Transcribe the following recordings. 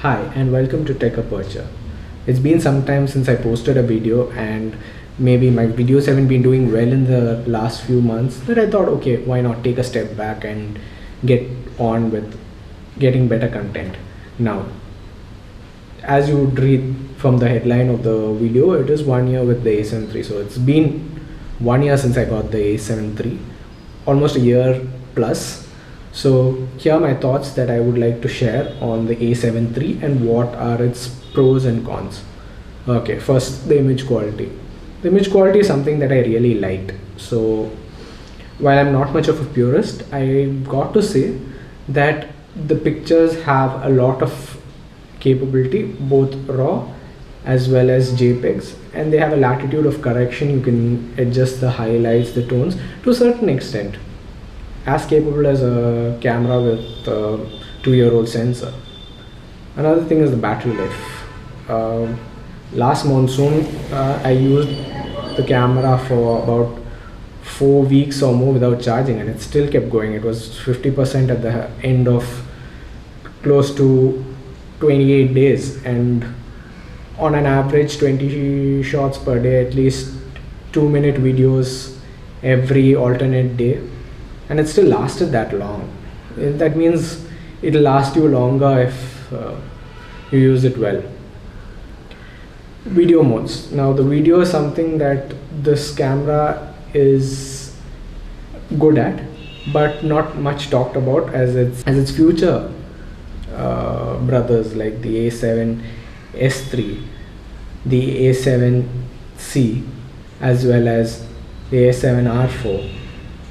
Hi and welcome to Tech Aperture. It's been some time since I posted a video, and maybe my videos haven't been doing well in the last few months, that I thought, okay, why not take a step back and get on with getting better content. Now, as you would read from the headline of the video, it is 1 year with the A7III. So it's been 1 year since I got the A7III, almost a year plus. So here are my thoughts that I would like to share on the A7III and what are its pros and cons. Okay, first, the image quality. The image quality is something that I really liked. So while I'm not much of a purist, I got to say that the pictures have a lot of capability, both raw as well as JPEGs, and they have a latitude of correction. You can adjust the highlights, the tones to a certain extent, as capable as a camera with a 2-year-old sensor. Another thing is the battery life. Last monsoon, I used the camera for about 4 weeks or more without charging, and it still kept going. It was 50% at the end of close to 28 days, and on an average 20 shots per day, at least 2-minute videos every alternate day, and it still lasted that long. That means it'll last you longer if you use it well. Video modes. Now the video is something that this camera is good at, but not much talked about as its future brothers like the A7S3, the A7C, as well as the A7R4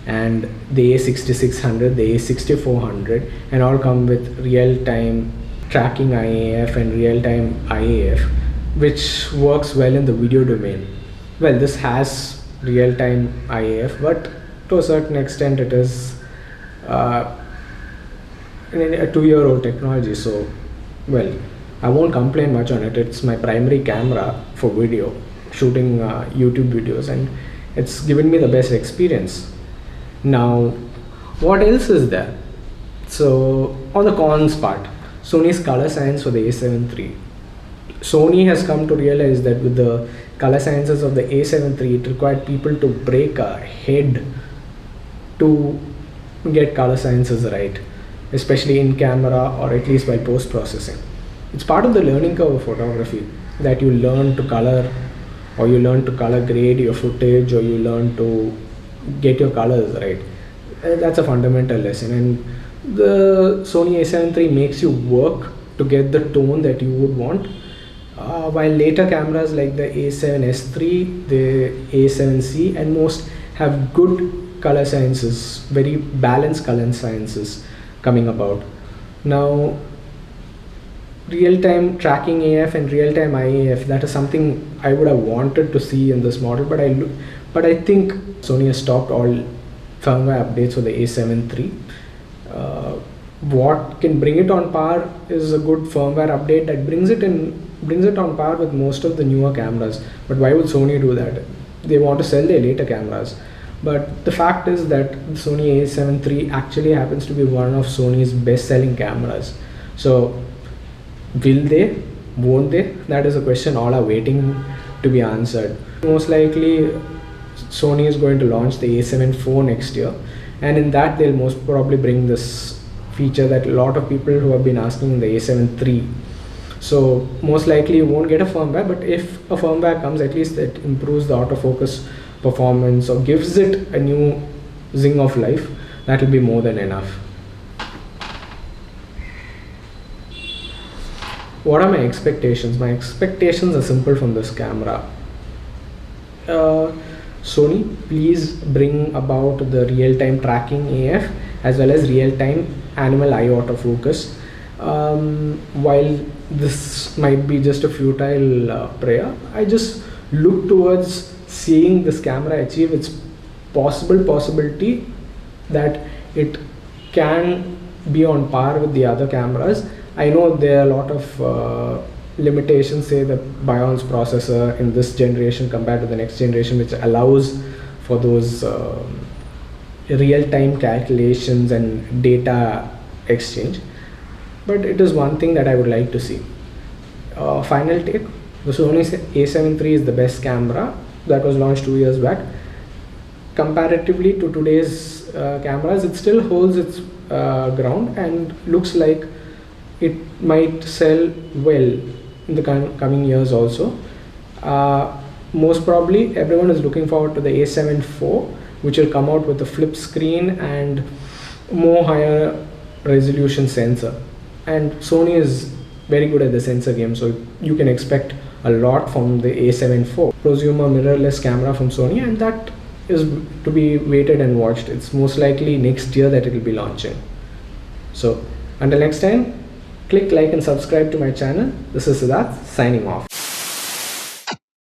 and the A6600, the A6400, and all come with real-time tracking IAF and real-time IAF, which works well in the video domain. Well, this has real-time IAF, but to a certain extent it is a 2-year-old technology. So, well, I won't complain much on it. It's my primary camera for video, shooting YouTube videos, and it's given me the best experience. Now, what else is there? So, on the cons part, Sony's color science for the A7III. Sony has come to realize that with the color sciences of the A7III, it required people to break a head to get color sciences right, especially in camera or at least by post-processing. It's part of the learning curve of photography that you learn to color, or you learn to color grade your footage, or you learn to get your colors right. That's a fundamental lesson, and the Sony A7III makes you work to get the tone that you would want, while later cameras like the A7S III, the A7C, and most have good color sciences, very balanced color sciences coming about. Now, real-time tracking AF and real-time IAF, that is something I would have wanted to see in this model, but I think Sony has stopped all firmware updates for the A7III. What can bring it on par is a good firmware update that brings it on par with most of the newer cameras. But why would Sony do that? They want to sell their later cameras. But the fact is that the Sony A7III actually happens to be one of Sony's best-selling cameras. So, will they? Won't they? That is a question all are waiting to be answered. Most likely, Sony is going to launch the A7 IV next year, and in that they'll most probably bring this feature that a lot of people who have been asking in the A7 III. So most likely you won't get a firmware, but if a firmware comes, at least it improves the autofocus performance or gives it a new zing of life. That will be more than enough. What are my expectations? My expectations are simple from this camera. Sony, please bring about the real-time tracking AF as well as real-time animal eye autofocus. While this might be just a futile prayer, I just look towards seeing this camera achieve its possibility that it can be on par with the other cameras. I know there are a lot of limitations, say the Bion's processor in this generation compared to the next generation, which allows for those real-time calculations and data exchange. but it is one thing that I would like to see. Final take, the Sony A7 III is the best camera that was launched 2 years back. Comparatively to today's cameras, it still holds its ground and looks like it might sell well in the coming years also. Most probably everyone is looking forward to the A7 IV, which will come out with a flip screen and more higher resolution sensor. And Sony is very good at the sensor game, so you can expect a lot from the A7 IV. Prosumer mirrorless camera from Sony, and that is to be waited and watched. It's most likely next year that it will be launching. So until next time, click like and subscribe to my channel. This is Siddharth signing off.